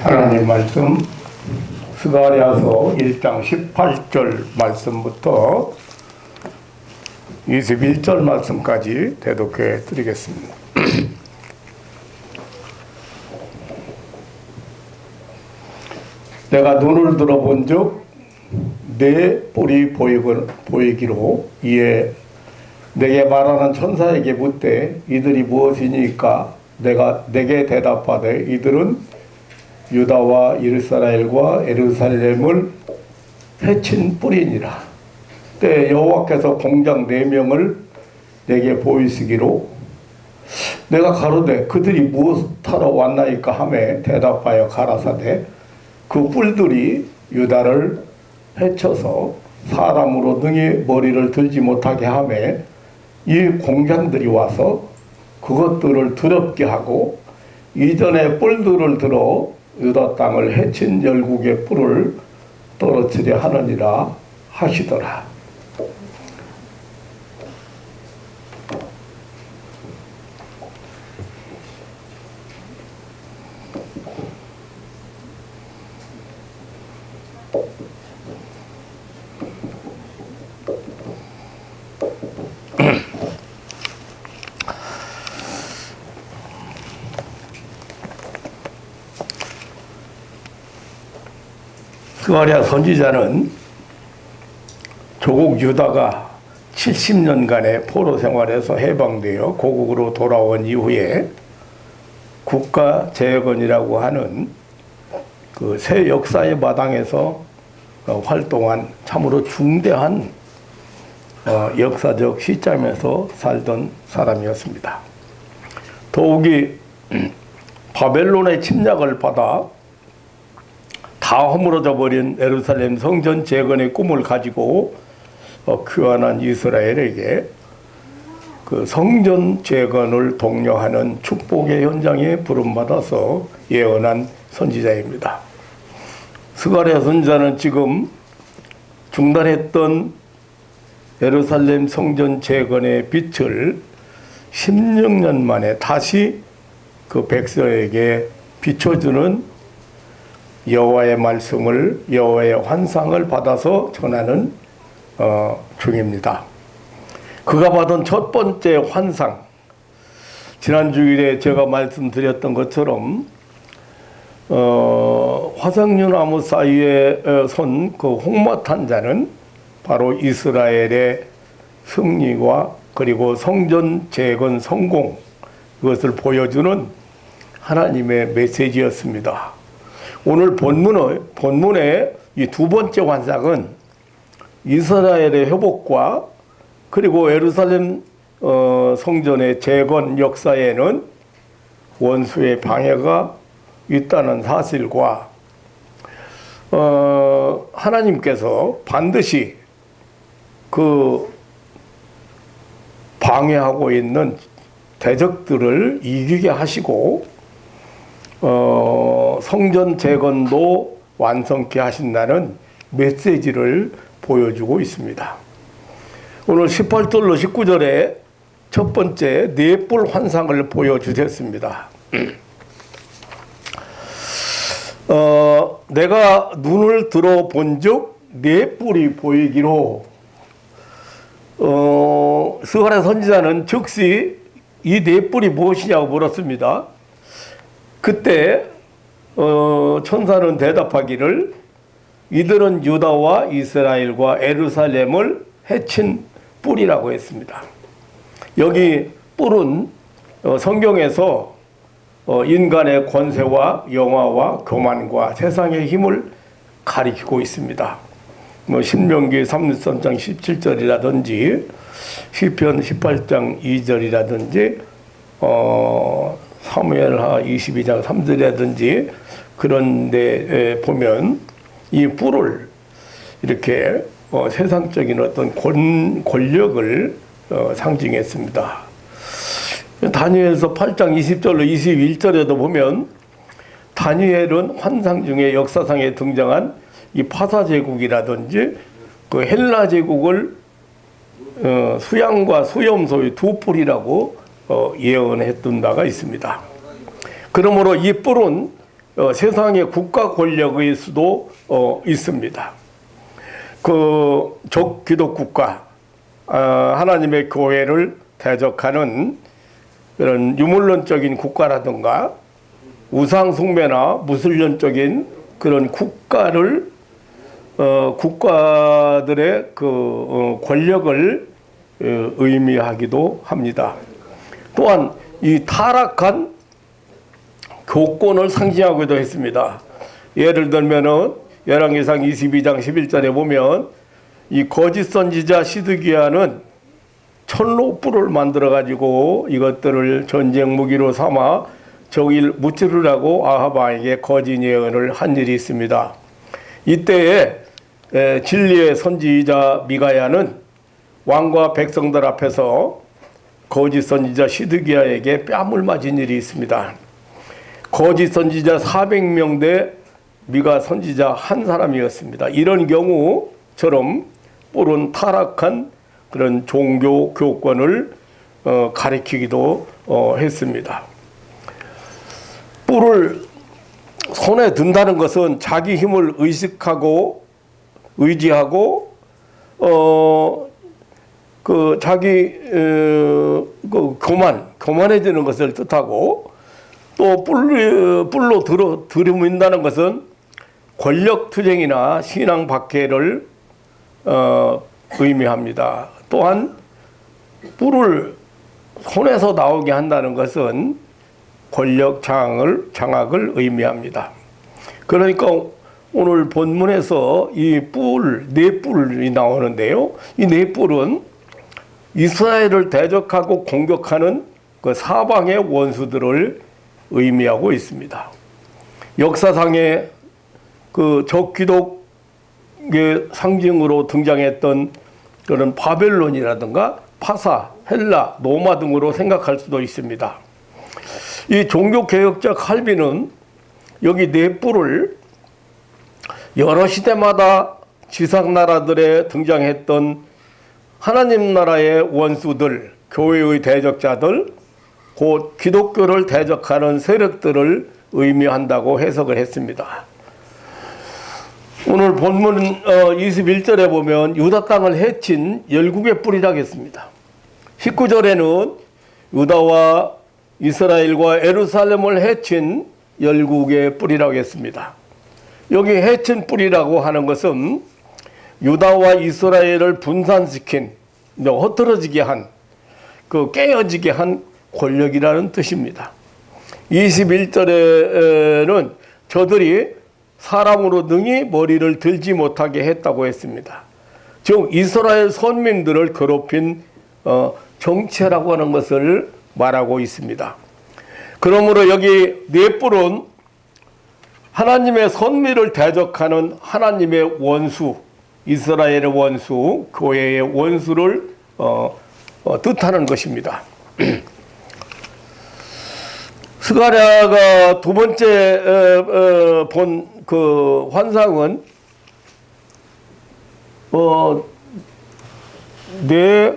하나님 말씀 스가랴서 1장 18절 말씀부터 21절 말씀까지 대독해 드리겠습니다. 내가 눈을 들어본 즉 내 뿔이 보이기로 이에 내게 말하는 천사에게 묻되 이들이 무엇이니까 내게 대답하되 이들은 유다와 이스라엘과 예루살렘을 해친 뿔이니라. 때 여호와께서 공장 4명을 내게 보이시기로 내가 가로되 그들이 무엇하러 왔나이까 하매 대답하여 가라사대 그 뿔들이 유다를 해쳐서 사람으로 등에 머리를 들지 못하게 하매 이 공장들이 와서 그것들을 더럽게 하고 이전에 뿔들을 들어 유다 땅을 해친 열국의 뿔을 떨어뜨려 하느니라 하시더라. 스가랴 선지자는 조국 유다가 70년간의 포로 생활에서 해방되어 고국으로 돌아온 이후에 국가 재건이라고 하는 그 새 역사의 마당에서 활동한 참으로 중대한 역사적 시점에서 살던 사람이었습니다. 더욱이 바벨론의 침략을 받아 다 허물어져 버린 예루살렘 성전 재건의 꿈을 가지고 귀환한 이스라엘에게 그 성전 재건을 독려하는 축복의 현장에 부름받아서 예언한 선지자입니다. 스가랴 선지자는 지금 중단했던 예루살렘 성전 재건의 빛을 16년 만에 다시 그 백성에게 비춰주는 여호와의 말씀을, 여호와의 환상을 받아서 전하는 중입니다. 그가 받은 첫 번째 환상, 지난 주일에 제가 말씀드렸던 것처럼 화석류나무 사이에 선 그 홍마탄 자는 바로 이스라엘의 승리와 그리고 성전 재건 성공, 이것을 보여주는 하나님의 메시지였습니다. 오늘 본문의 이 두 번째 환상은 이스라엘의 회복과 그리고 예루살렘 성전의 재건 역사에는 원수의 방해가 있다는 사실과 하나님께서 반드시 그 방해하고 있는 대적들을 이기게 하시고 성전 재건도 완성케 하신다는 메시지를 보여주고 있습니다. 오늘 18절로 19절에 첫 번째 네 뿔 환상을 보여주셨습니다. 내가 눈을 들어본 즉 네 뿔이 보이기로 스가랴 선지자는 즉시 이 네 뿔이 무엇이냐고 물었습니다. 그때 천사는 대답하기를 이들은 유다와 이스라엘과 예루살렘을 해친 뿔이라고 했습니다. 여기 뿔은 성경에서 인간의 권세와 영화와 교만과 세상의 힘을 가리키고 있습니다. 신명기 33장 17절이라든지 시편 18장 2절이라든지 사무엘하 22장 3절이라든지 그런 데 보면 이 뿔을 이렇게 세상적인 어떤 권력을 상징했습니다. 다니엘서 8장 20절로 21절에도 보면 다니엘은 환상 중에 역사상에 등장한 이 파사 제국이라든지 그 헬라 제국을 수양과 수염소의 두 뿔이라고 예언했던 바가 있습니다. 그러므로 이 뿔은 세상의 국가 권력일 수도 있습니다. 그 적기독국가, 하나님의 교회를 대적하는 그런 유물론적인 국가라든가 우상 숭배나 무술론적인 그런 국가들의 그 권력을 의미하기도 합니다. 또한 이 타락한 교권을 상징하기도 했습니다. 예를 들면은 열왕기상 22장 11절에 보면 이 거짓 선지자 시드기야는 철로 뿔을 만들어 가지고 이것들을 전쟁 무기로 삼아 적을 무찌르라고 아합 왕에게 거짓 예언을 한 일이 있습니다. 이때에 진리의 선지자 미가야는 왕과 백성들 앞에서 거짓 선지자 시드기야에게 뺨을 맞은 일이 있습니다. 거짓 선지자 400명 대 미가 선지자 한 사람이었습니다. 이런 경우처럼 뿔은 타락한 그런 종교 교권을 가리키기도 했습니다. 뿔을 손에 든다는 것은 자기 힘을 의지하고 그 자기 교만해지는 것을 뜻하고, 또 뿔로 들이민다는 것은 권력 투쟁이나 신앙 박해를 의미합니다. 또한 뿔을 손에서 나오게 한다는 것은 권력 장악을 의미합니다. 그러니까 오늘 본문에서 이 네 뿔이 나오는데요. 이 네 뿔은 이스라엘을 대적하고 공격하는 그 사방의 원수들을 의미하고 있습니다. 역사상에 그 적기독의 상징으로 등장했던 그런 바벨론이라든가 파사, 헬라, 로마 등으로 생각할 수도 있습니다. 이 종교개혁자 칼빈은 여기 네 뿔을 여러 시대마다 지상나라들에 등장했던 하나님 나라의 원수들, 교회의 대적자들, 곧 기독교를 대적하는 세력들을 의미한다고 해석을 했습니다. 오늘 본문 21절에 보면 유다 땅을 해친 열국의 뿔이라고 했습니다. 19절에는 유다와 이스라엘과 예루살렘을 해친 열국의 뿔이라고 했습니다. 여기 해친 뿔이라고 하는 것은 유다와 이스라엘을 분산시킨, 흩어지게 한, 깨어지게 한 권력이라는 뜻입니다. 21절에는 저들이 사람으로 능히 머리를 들지 못하게 했다고 했습니다. 즉 이스라엘 선민들을 괴롭힌 정체라고 하는 것을 말하고 있습니다. 그러므로 여기 네 뿔은 하나님의 선민을 대적하는 하나님의 원수, 이스라엘의 원수, 교회의 원수를 뜻하는 것입니다. 스가랴가 두 번째 본 그 환상은 내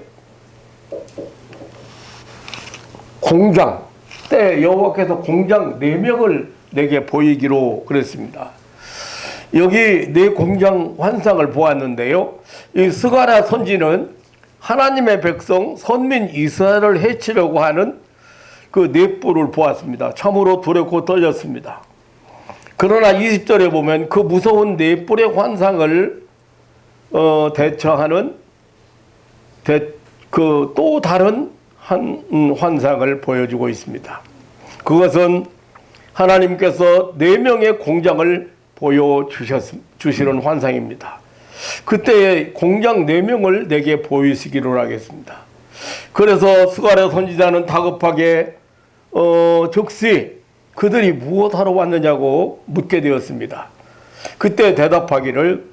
공장 때 여호와께서 공장 4명을 내게 보이기로 그랬습니다. 여기 내 공장 환상을 보았는데요. 이 스가랴 선지는 하나님의 백성 선민 이스라엘을 해치려고 하는 그 네 뿔을 보았습니다. 참으로 두렵고 떨렸습니다. 그러나 20절에 보면 그 무서운 네 뿔의 환상을 대처하는 그 또 다른 한 환상을 보여주고 있습니다. 그것은 하나님께서 4명의 공장을 보여주시는 환상입니다. 그때의 공장 4명을 내게 보이시기로 하겠습니다. 그래서 스가랴 선지자는 다급하게 즉시 그들이 무엇하러 왔느냐고 묻게 되었습니다. 그때 대답하기를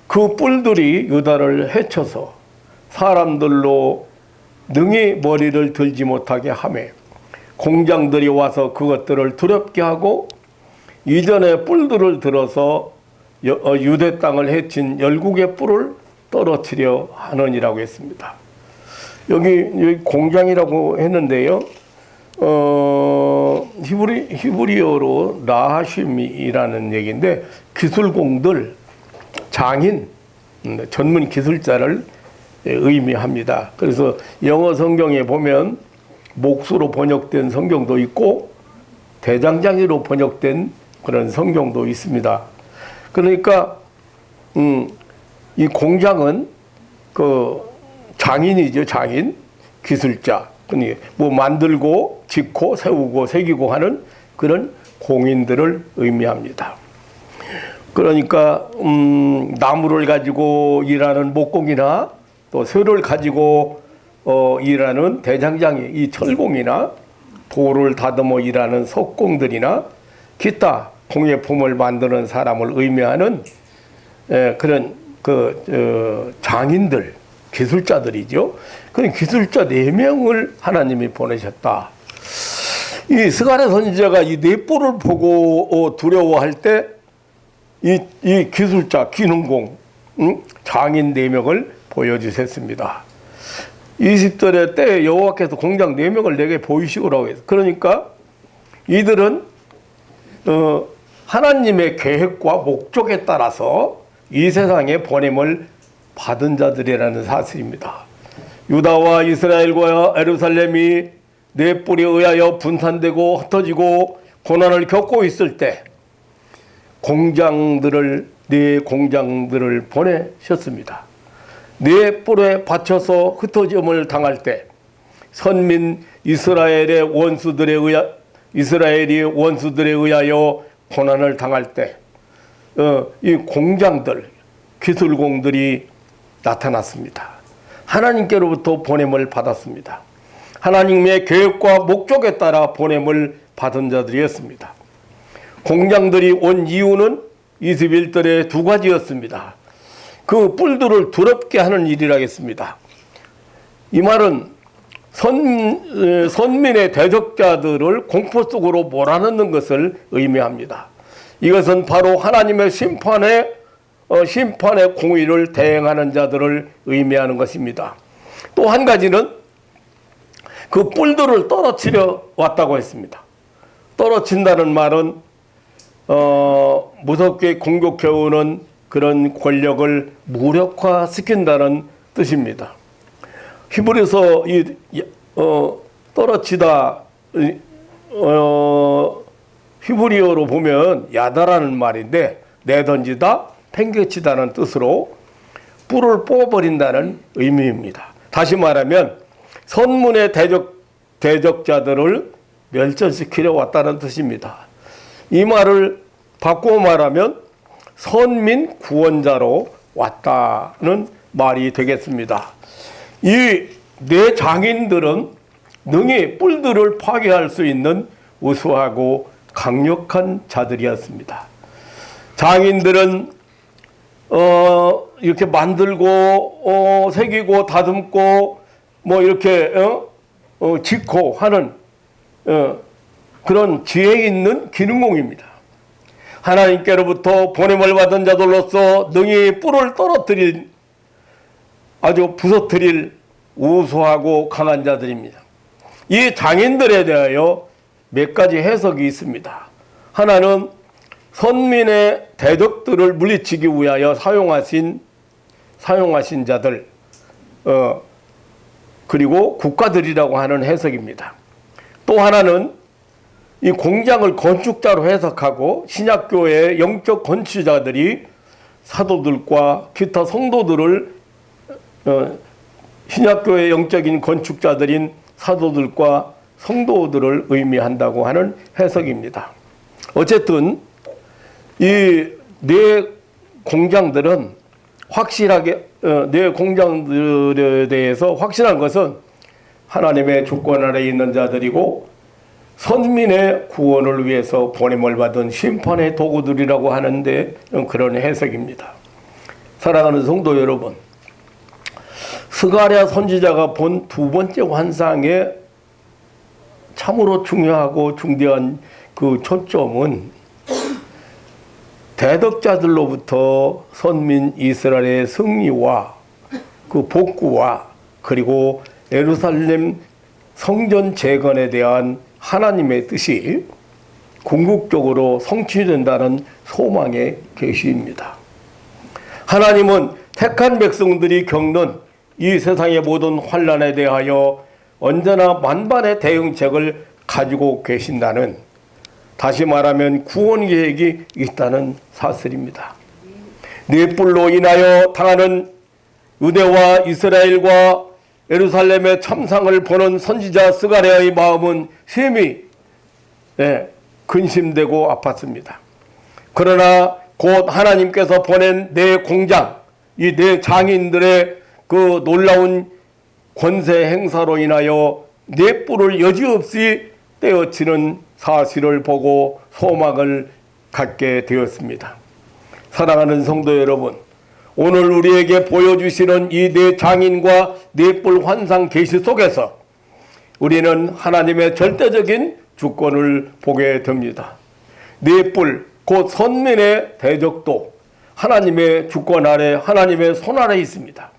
그 뿔들이 유다를 해쳐서 사람들로 능히 머리를 들지 못하게 하매 공장들이 와서 그것들을 두렵게 하고 이전에 뿔들을 들어서 유대 땅을 해친 열국의 뿔을 떨어뜨려 하느니라고 했습니다. 여기 공장이라고 했는데요. 히브리어로 라하심이라는 얘기인데 기술공들, 장인, 전문 기술자를 의미합니다. 그래서 영어 성경에 보면 목수로 번역된 성경도 있고 대장장이로 번역된 그런 성경도 있습니다. 그러니까 이 공장은 그 장인이죠, 장인, 기술자. 뭐 만들고 짓고 세우고 새기고 하는 그런 공인들을 의미합니다. 그러니까 나무를 가지고 일하는 목공이나 또 쇠를 가지고 일하는 대장장이, 이 철공이나 돌을 다듬어 일하는 석공들이나 기타 공예품을 만드는 사람을 의미하는 그런 장인들, 기술자들이죠. 그런 기술자 4명을 하나님이 보내셨다. 이 스가랴 선지자가 이 넷불을 보고 두려워할 때 이 기술자, 기능공, 장인 4명을 보여주셨습니다. 20절에 때 여호와께서 공장 4명을 내게 보이시오라고 해서, 그러니까 이들은 하나님의 계획과 목적에 따라서 이 세상에 보냄을 받은 자들이라는 사실입니다. 유다와 이스라엘과 예루살렘이 넷불에 의하여 분산되고 흩어지고 고난을 겪고 있을 때 네 공장들을 보내셨습니다. 넷불에 받쳐서 흩어짐을 당할 때 선민 이스라엘이 원수들에 의하여 고난을 당할 때 이 공장들, 기술공들이 나타났습니다. 하나님께로부터 보냄을 받았습니다. 하나님의 계획과 목적에 따라 보냄을 받은 자들이었습니다. 공장들이 온 이유는 21절에 2가지였습니다. 그 뿔들을 더럽게 하는 일이라겠습니다. 이 말은 선민의 대적자들을 공포 속으로 몰아넣는 것을 의미합니다. 이것은 바로 하나님의 심판의 공의를 대행하는 자들을 의미하는 것입니다. 또 한 가지는 그 뿔들을 떨어뜨려 왔다고 했습니다. 떨어진다는 말은 무섭게 공격해오는 그런 권력을 무력화시킨다는 뜻입니다. 히브리서 떨어지다, 히브리어로 보면 야다라는 말인데 내던지다, 팽개치다는 뜻으로 뿔을 뽑아버린다는 의미입니다. 다시 말하면 선문의 대적자들을 멸절시키려 왔다는 뜻입니다. 이 말을 바꾸어 말하면 선민 구원자로 왔다는 말이 되겠습니다. 이 4장인들은 능히 뿔들을 파괴할 수 있는 우수하고 강력한 자들이었습니다. 장인들은 이렇게 만들고 새기고 다듬고 뭐 이렇게 짓고 하는 그런 지혜 있는 기능공입니다. 하나님께로부터 보냄을 받은 자들로서 능히 뿔을 떨어뜨린, 아주 부서뜨릴 우수하고 강한 자들입니다. 이 장인들에 대하여 몇 가지 해석이 있습니다. 하나는 선민의 대적들을 물리치기 위하여 사용하신 자들, 그리고 국가들이라고 하는 해석입니다. 또 하나는 이 공장을 건축자로 해석하고 신약교회의 영적 건축자들이 사도들과 기타 성도들을 신약교회의 영적인 건축자들인 사도들과 성도들을 의미한다고 하는 해석입니다. 어쨌든 이 4공장들은 확실하게 4공장들에 대해서 확실한 것은 하나님의 주권 아래 있는 자들이고 선민의 구원을 위해서 보냄을 받은 심판의 도구들이라고 하는데 그런 해석입니다. 사랑하는 성도 여러분, 스가랴 선지자가 본 2번째 환상에 참으로 중요하고 중대한 그 초점은 대적자들로부터 선민 이스라엘의 승리와 그 복구와 그리고 예루살렘 성전 재건에 대한 하나님의 뜻이 궁극적으로 성취된다는 소망의 계시입니다. 하나님은 택한 백성들이 겪는 이 세상의 모든 환난에 대하여 언제나 만반의 대응책을 가지고 계신다는, 다시 말하면 구원 계획이 있다는 사실입니다. 네 뿔로 인하여 당하는 유대와 이스라엘과 예루살렘의 참상을 보는 선지자 스가랴의 마음은 심히 근심되고 아팠습니다. 그러나 곧 하나님께서 보낸 네 공장, 이 네 장인들의 그 놀라운 권세 행사로 인하여 네 뿔을 여지없이 떼어치는 사실을 보고 소망을 갖게 되었습니다. 사랑하는 성도 여러분, 오늘 우리에게 보여주시는 이 네 장인과 네 뿔 환상 계시 속에서 우리는 하나님의 절대적인 주권을 보게 됩니다. 네 뿔, 곧 선민의 대적도 하나님의 주권 아래, 하나님의 손 아래 있습니다.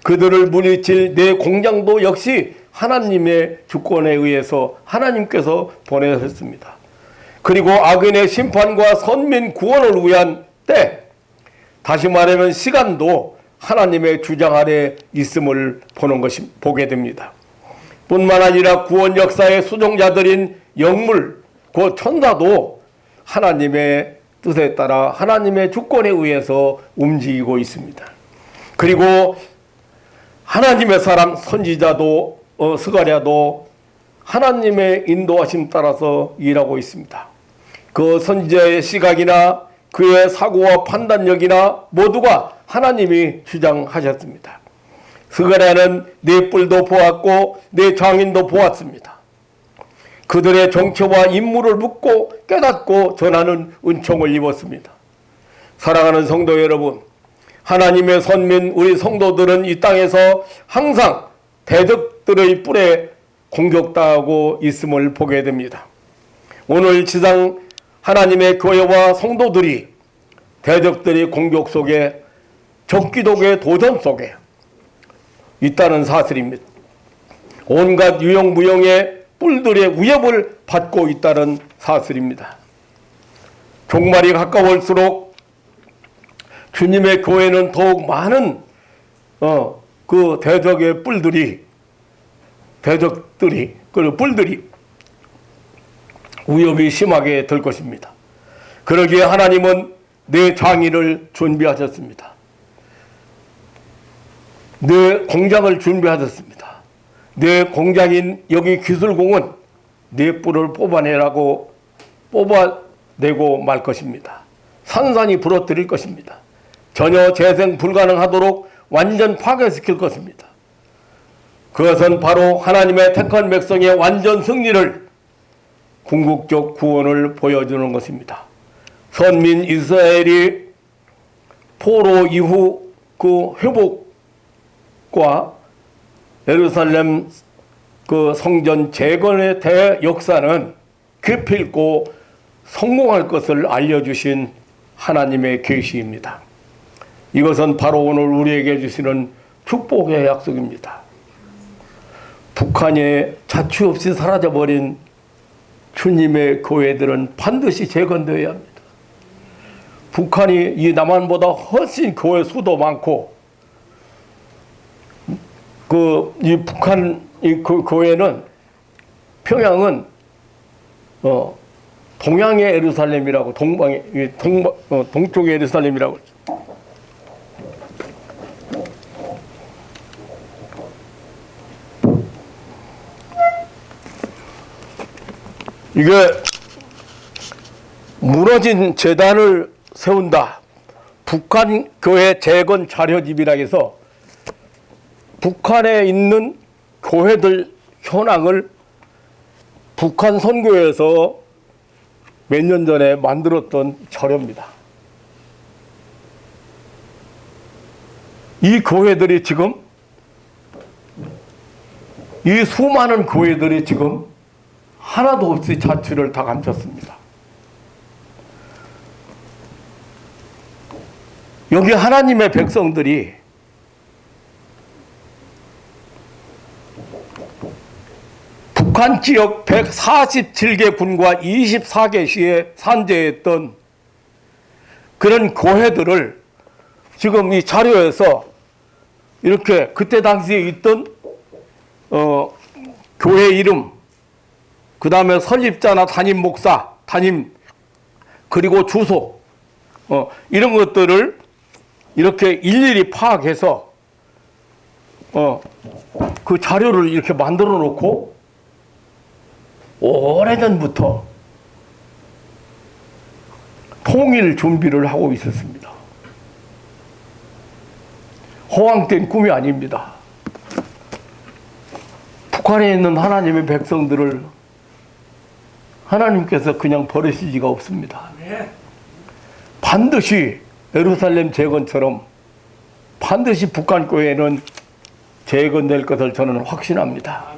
그들을 물리칠 네 공장도 역시 하나님의 주권에 의해서 하나님께서 보내셨습니다. 그리고 악인의 심판과 선민 구원을 위한 때, 다시 말하면 시간도 하나님의 주장 아래 있음을 보게 됩니다. 뿐만 아니라 구원 역사의 수종자들인 영물, 그 천사도 하나님의 뜻에 따라 하나님의 주권에 의해서 움직이고 있습니다. 그리고 하나님의 사람 선지자도 스가랴도 하나님의 인도하심 따라서 일하고 있습니다. 그 선지자의 시각이나 그의 사고와 판단력이나 모두가 하나님이 주장하셨습니다. 스가랴는 네 뿔도 보았고 네 장인도 보았습니다. 그들의 정체와 임무를 묻고 깨닫고 전하는 은총을 입었습니다. 사랑하는 성도 여러분, 하나님의 선민 우리 성도들은 이 땅에서 항상 대적들의 뿔에 공격당하고 있음을 보게 됩니다. 오늘 지상 하나님의 교회와 성도들이 대적들의 공격 속에, 적기독의 도전 속에 있다는 사실입니다. 온갖 유형무형의 뿔들의 위협을 받고 있다는 사실입니다. 종말이 가까울수록 주님의 교회는 더욱 많은 그 대적의 뿔들이 위협이 심하게 될 것입니다. 그러기에 하나님은 네 장인을 준비하셨습니다. 네 공장을 준비하셨습니다. 네 공장인 여기 기술공은 네 뿔을 뽑아내고 말 것입니다. 산산이 부러뜨릴 것입니다. 전혀 재생 불가능하도록 완전 파괴시킬 것입니다. 그것은 바로 하나님의 택한 백성의 완전 승리를, 궁극적 구원을 보여주는 것입니다. 선민 이스라엘이 포로 이후 그 회복과 예루살렘 그 성전 재건의 대역사는 기필코 성공할 것을 알려주신 하나님의 계시입니다. 이것은 바로 오늘 우리에게 주시는 축복의 약속입니다. 북한이 자취 없이 사라져버린 주님의 교회들은 반드시 재건되어야 합니다. 북한이 이 남한보다 훨씬 교회 수도 많고, 이 북한 그 교회는, 평양은 동양의 예루살렘이라고, 동쪽의 예루살렘이라고. 이게 무너진 재단을 세운다. 북한 교회 재건 자료집이라 해서 북한에 있는 교회들 현황을 북한 선교에서 몇 년 전에 만들었던 자료입니다. 이 교회들이 지금, 이 수많은 교회들이 지금 하나도 없이 자취를 다 감췄습니다. 여기 하나님의 백성들이 북한 지역 147개 군과 24개 시에 산재했던 그런 교회들을 지금 이 자료에서 이렇게 그때 당시에 있던 교회 이름, 그 다음에 설립자나 담임 목사, 그리고 주소, 이런 것들을 이렇게 일일이 파악해서 그 자료를 이렇게 만들어 놓고 오래전부터 통일 준비를 하고 있었습니다. 허황된 꿈이 아닙니다. 북한에 있는 하나님의 백성들을 하나님께서 그냥 버리시지가 없습니다. 반드시 예루살렘 재건처럼 반드시 북한 교회는 재건될 것을 저는 확신합니다.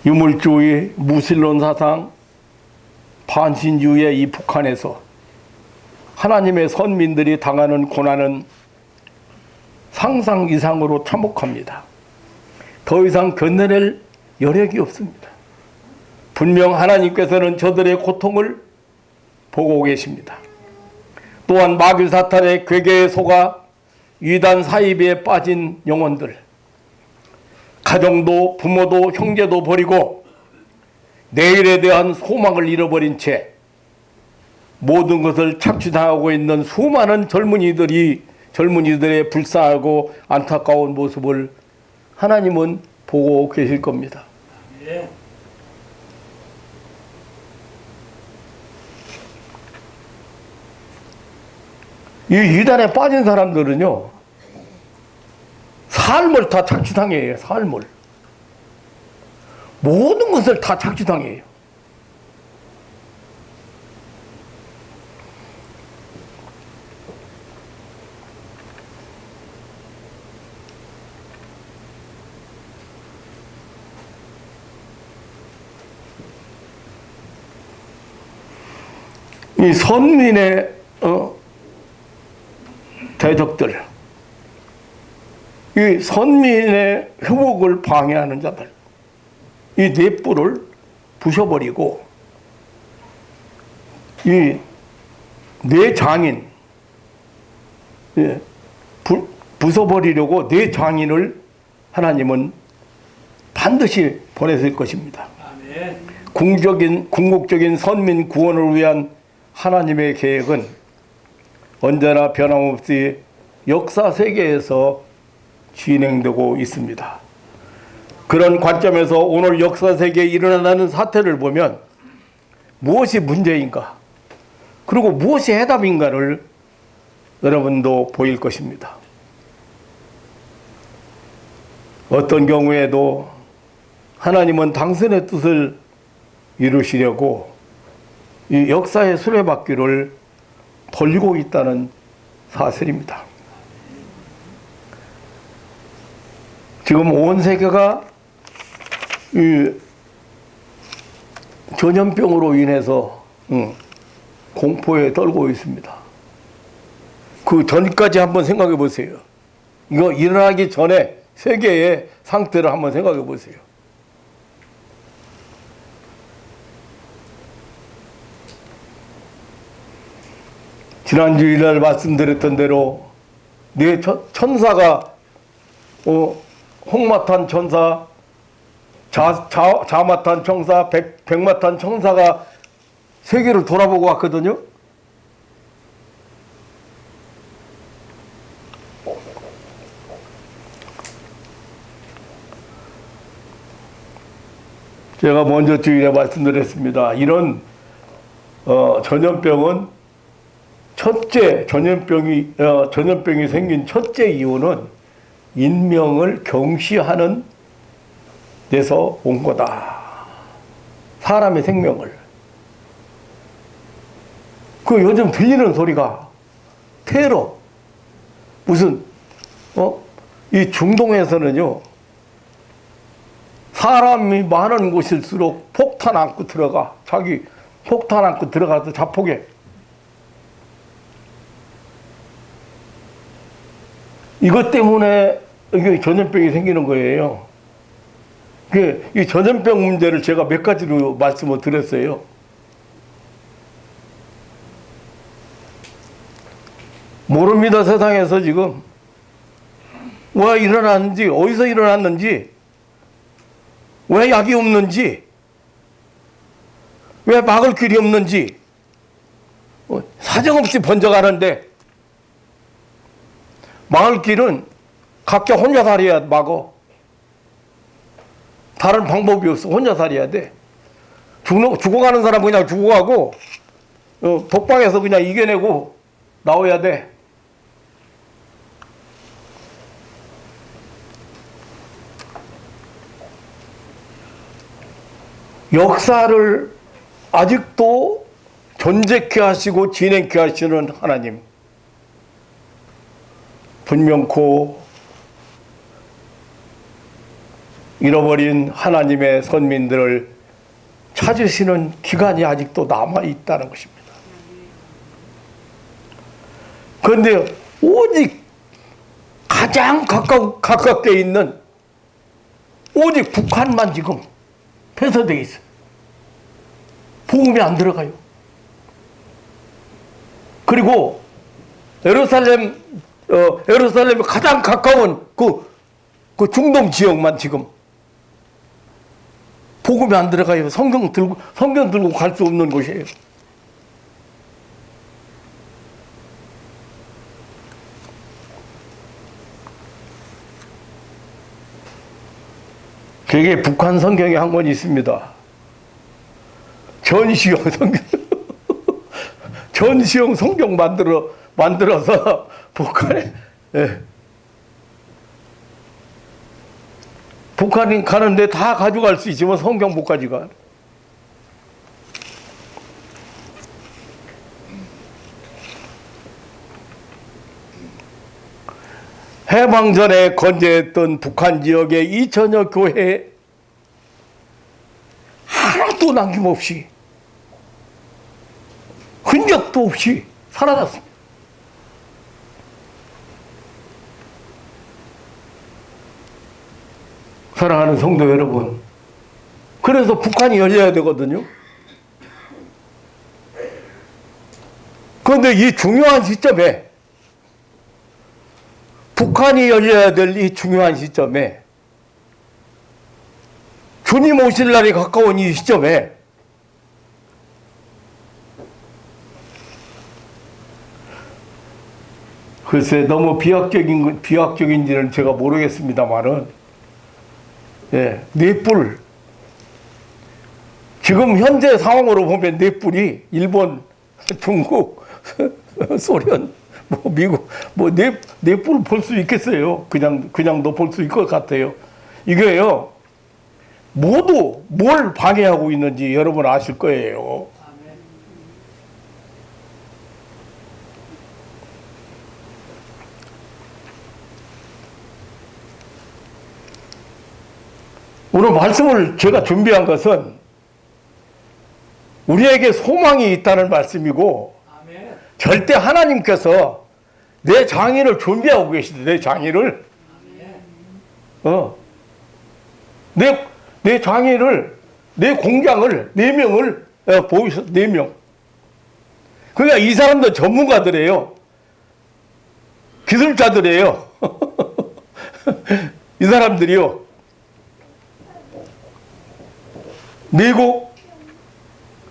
유물주의, 무신론 사상, 반신주의의 이 북한에서 하나님의 선민들이 당하는 고난은 상상 이상으로 참혹합니다. 더 이상 견뎌낼 여력이 없습니다. 분명 하나님께서는 저들의 고통을 보고 계십니다. 또한 마귀 사탄의 괴계에 속아 이단 사이비에 빠진 영혼들, 가정도 부모도 형제도 버리고 내일에 대한 소망을 잃어버린 채 모든 것을 착취당하고 있는 수많은 젊은이들의 불쌍하고 안타까운 모습을 하나님은 보고 계실 겁니다. 이 이단에 빠진 사람들은요, 삶을 다 착취당해요. 삶을. 모든 것을 다 착취당해요. 이 선민의 대적들, 이 선민의 회복을 방해하는 자들, 이 뇌뿔을 부셔버리고 이 뇌장인, 부숴버리려고 뇌장인을 하나님은 반드시 보내실 것입니다. 궁극적인 선민 구원을 위한 하나님의 계획은 언제나 변함없이 역사 세계에서 진행되고 있습니다. 그런 관점에서 오늘 역사 세계에 일어나는 사태를 보면 무엇이 문제인가, 그리고 무엇이 해답인가를 여러분도 보일 것입니다. 어떤 경우에도 하나님은 당신의 뜻을 이루시려고 이 역사의 수레바퀴를 돌리고 있다는 사실입니다. 지금 온 세계가 이 전염병으로 인해서 공포에 떨고 있습니다. 그 전까지 한번 생각해 보세요. 이거 일어나기 전에 세계의 상태를 한번 생각해 보세요. 지난 주일날 말씀드렸던 대로 네 천사가 홍마탄 천사, 자마탄 천사, 백마탄 천사가 세계를 돌아보고 왔거든요. 제가 먼저 주일에 말씀드렸습니다. 이런 전염병은 전염병이 생긴 첫째 이유는 인명을 경시하는 데서 온 거다. 사람의 생명을. 그 요즘 들리는 소리가 테러. 무슨 이 중동에서는요, 사람이 많은 곳일수록 폭탄 안고 들어가. 자기 폭탄 안고 들어가서 자폭해. 이것 때문에 이게 전염병이 생기는 거예요. 이 전염병 문제를 제가 몇 가지로 말씀을 드렸어요. 모릅니다. 세상에서 지금 왜 일어났는지, 어디서 일어났는지, 왜 약이 없는지, 왜 막을 길이 없는지 사정없이 번져가는데, 막을 길은 각자 혼자 살아야 막어. 다른 방법이 없어. 혼자 살아야 돼. 죽어가는 사람 그냥 죽어가고, 독방에서 그냥 이겨내고 나와야 돼. 역사를 아직도 존재케 하시고 진행케 하시는 하나님, 분명코 잃어버린 하나님의 선민들을 찾으시는 기간이 아직도 남아있다는 것입니다. 그런데 오직 가장 가깝게 있는 오직 북한만 지금 폐쇄되어 있어요. 복음이 안 들어가요. 그리고 예루살렘에 가장 가까운 그 중동 지역만 지금 복음이 안 들어가요. 성경 들고 갈 수 없는 곳이에요. 그게 북한 성경에 한 권 있습니다. 전시용 성경. 전시용 성경 만들어서 북한에, 북한이 가는데 다 가져갈 수 있지만 성경 못 가져가. 해방 전에 건재했던 북한 지역의 2천여 교회 하나도 남김없이, 흔적도 없이 사라졌습니다. 사랑하는 성도 여러분, 그래서 북한이 열려야 되거든요. 그런데 이 중요한 시점에, 북한이 열려야 될 이 중요한 시점에, 주님 오실 날이 가까운 이 시점에 글쎄 너무 비약적인지는 제가 모르겠습니다만은, 넷불, 지금 현재 상황으로 보면 넷불이 일본, 중국, 소련, 미국, 넷불을 볼 수 있겠어요. 그냥도 볼 수 있을 것 같아요. 이게요, 모두 뭘 방해하고 있는지 여러분 아실 거예요. 오늘 말씀을 제가 준비한 것은 우리에게 소망이 있다는 말씀이고, 절대 하나님께서 내 장인을 준비하고 계시대. 내 장인을. 내 장인을, 내 공장을, 4명을 보이셨, 4명. 그러니까 이 사람들 전문가들이에요. 기술자들이에요. 이 사람들이요. 미국,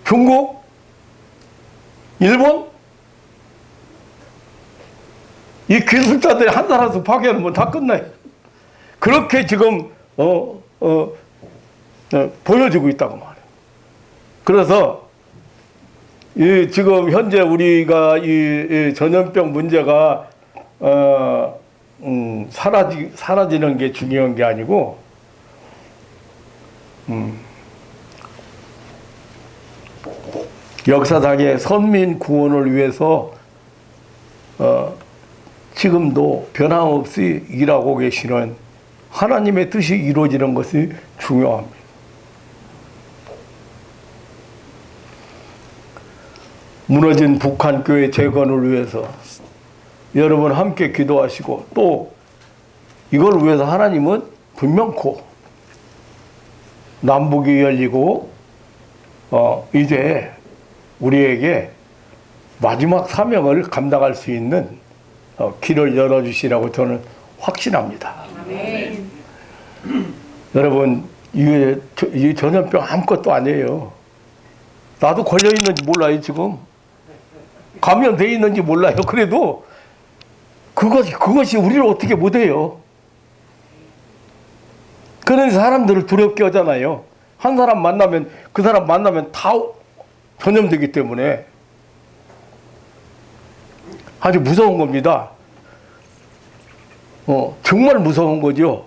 중국, 일본, 이 기술자들이 한 사람씩 파괴하면 다 끝나요. 그렇게 지금 보여지고 있다고 말해요. 그래서 지금 현재 우리가 이 전염병 문제가 사라지는 게 중요한 게 아니고, 역사상의 선민 구원을 위해서 지금도 변함없이 일하고 계시는 하나님의 뜻이 이루어지는 것이 중요합니다. 무너진 북한 교회 재건을 위해서 여러분 함께 기도하시고, 또 이걸 위해서 하나님은 분명코 남북이 열리고 이제 우리에게 마지막 사명을 감당할 수 있는 길을 열어주시라고 저는 확신합니다. 아멘. 여러분, 이 전염병 아무것도 아니에요. 나도 걸려있는지 몰라요, 지금. 감염되어 있는지 몰라요. 그래도 그것이 우리를 어떻게 못해요. 그래서 사람들을 두렵게 하잖아요. 한 사람 만나면 그 사람 만나면 다 전염되기 때문에 아주 무서운 겁니다. 정말 무서운 거죠.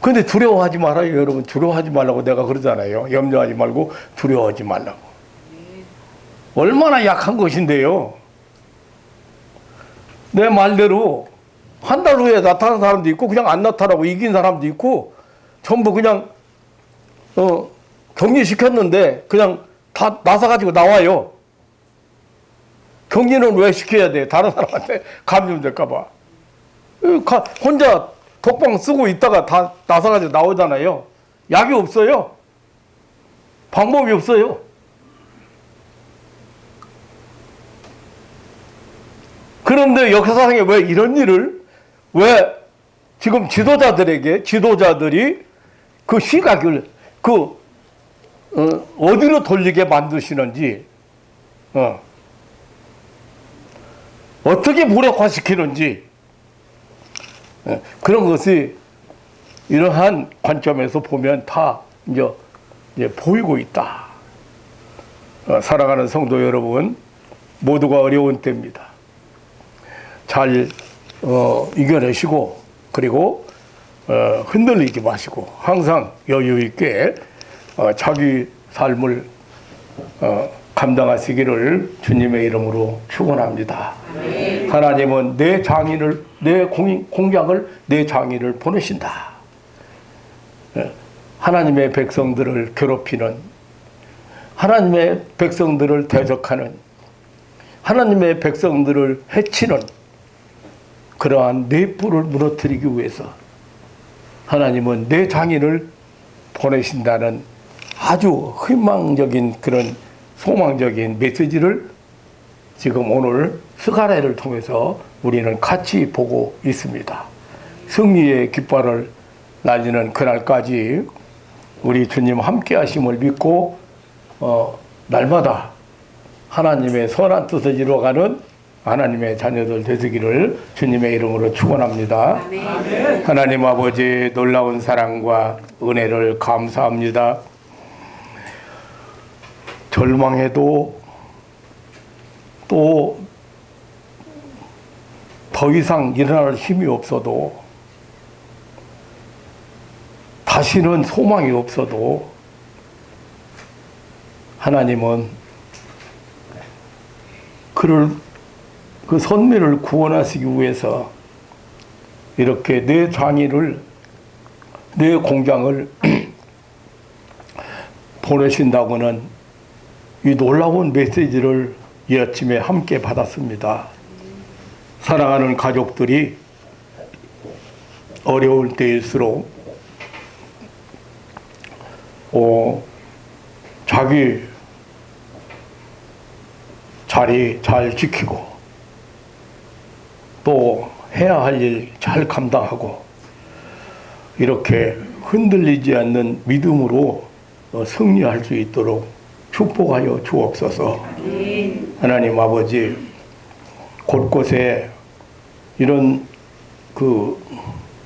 근데 두려워하지 말아요, 여러분. 두려워하지 말라고 내가 그러잖아요. 염려하지 말고 두려워하지 말라고. 얼마나 약한 것인데요. 내 말대로 한 달 후에 나타난 사람도 있고 그냥 안 나타나고 이긴 사람도 있고 전부 그냥 격리시켰는데 그냥 다 나서가지고 나와요. 격리는 왜 시켜야 돼? 다른 사람한테 감염될까 봐. 혼자 독방 쓰고 있다가 다 나서가지고 나오잖아요. 약이 없어요. 방법이 없어요. 그런데 역사상에 왜 이런 일을 왜 지금 지도자들이 그 시각을 어디로 돌리게 만드시는지 어떻게 무력화시키는지 그런 것이 이러한 관점에서 보면 다 이제 보이고 있다. 사랑하는 성도 여러분, 모두가 어려운 때입니다. 잘 이겨내시고 그리고 흔들리지 마시고 항상 여유 있게 자기 삶을 감당하시기를 주님의 이름으로 축원합니다. 하나님은 내 장인을 내 공장을 내 장인을 보내신다. 하나님의 백성들을 괴롭히는 하나님의 백성들을 대적하는 하나님의 백성들을 해치는 그러한 뇌뿔을 무너뜨리기 위해서 하나님은 내 장인을 보내신다는 아주 희망적인 그런 소망적인 메시지를 지금 오늘 스가랴를 통해서 우리는 같이 보고 있습니다. 승리의 깃발을 날리는 그날까지 우리 주님 함께 하심을 믿고 날마다 하나님의 선한 뜻을 이루어가는 하나님의 자녀들 되시기를 주님의 이름으로 축원합니다. 아멘. 하나님 아버지 놀라운 사랑과 은혜를 감사합니다. 절망해도 또 더 이상 일어날 힘이 없어도 다시는 소망이 없어도 하나님은 그 선민을 구원하시기 위해서 이렇게 내 장인을 내 공장을 보내신다고는 이 놀라운 메시지를 이 아침에 함께 받았습니다. 사랑하는 가족들이 어려울 때일수록 자기 자리 잘 지키고 또 해야 할 일 잘 감당하고 이렇게 흔들리지 않는 믿음으로 승리할 수 있도록 축복하여 주옵소서. 하나님 아버지, 곳곳에 이런 그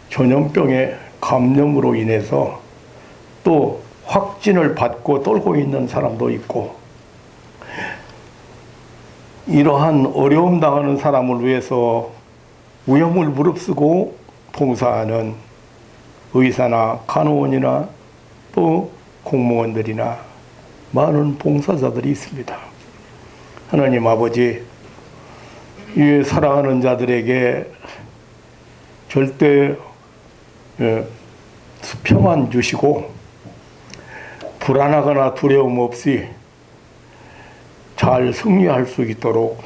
전염병의 감염으로 인해서 또 확진을 받고 떨고 있는 사람도 있고 이러한 어려움 당하는 사람을 위해서 위험을 무릅쓰고 봉사하는 의사나 간호원이나 또 공무원들이나 많은 봉사자들이 있습니다. 하나님 아버지, 이 사랑하는 자들에게 절대 평안 주시고 불안하거나 두려움 없이 잘 승리할 수 있도록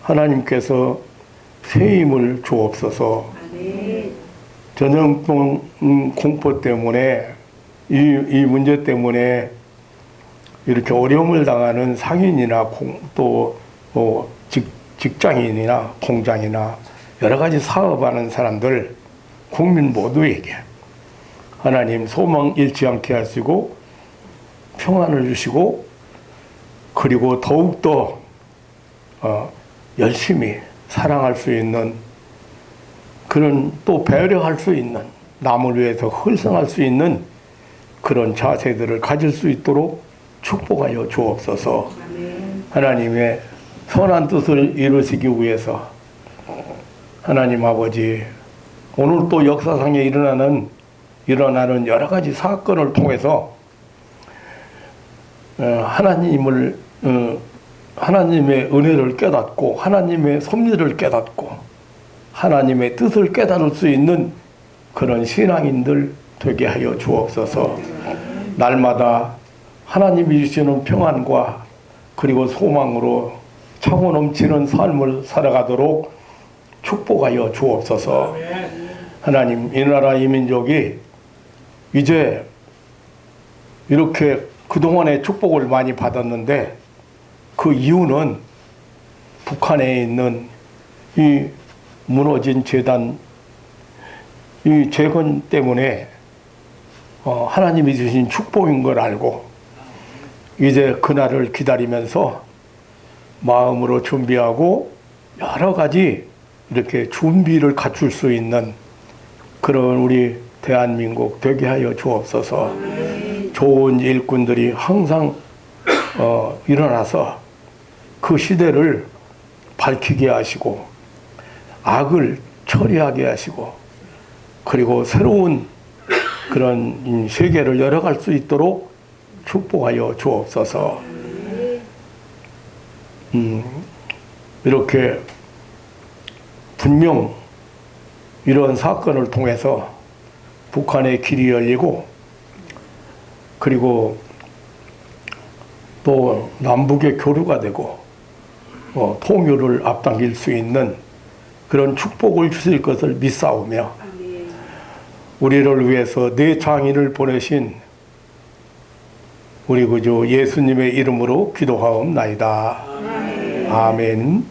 하나님께서 새 힘을 주옵소서. 전염병 공포 때문에 이 문제 때문에 이렇게 어려움을 당하는 상인이나 또 직장인이나 공장이나 여러 가지 사업하는 사람들, 국민 모두에게 하나님 소망 잃지 않게 하시고 평안을 주시고, 그리고 더욱더 열심히 사랑할 수 있는, 그런 또 배려할 수 있는, 남을 위해서 헌성할 수 있는 그런 자세들을 가질 수 있도록 축복하여 주옵소서. 하나님의 선한 뜻을 이루시기 위해서 하나님 아버지, 오늘 또 역사상에 일어나는 여러 가지 사건을 통해서 하나님의 은혜를 깨닫고 하나님의 섭리를 깨닫고 하나님의 뜻을 깨달을 수 있는 그런 신앙인들 되게 하여 주옵소서. 날마다 하나님이 주시는 평안과 그리고 소망으로 차고 넘치는 삶을 살아가도록 축복하여 주옵소서. 하나님, 이 나라 이 민족이 이제 이렇게 그동안에 축복을 많이 받았는데, 그 이유는 북한에 있는 이 무너진 재단, 이 재건 때문에 하나님이 주신 축복인 걸 알고 이제 그날을 기다리면서 마음으로 준비하고 여러 가지 이렇게 준비를 갖출 수 있는 그런 우리 대한민국 되게 하여 주옵소서. 좋은 일꾼들이 항상 일어나서 그 시대를 밝히게 하시고 악을 처리하게 하시고, 그리고 새로운 그런 세계를 열어갈 수 있도록 축복하여 주옵소서. 이렇게 분명 이런 사건을 통해서 북한의 길이 열리고, 그리고 또 남북의 교류가 되고 통일을 앞당길 수 있는 그런 축복을 주실 것을 믿사오며, 우리를 위해서 내 장인을 보내신 우리 구주 예수님의 이름으로 기도하옵나이다. 아멘.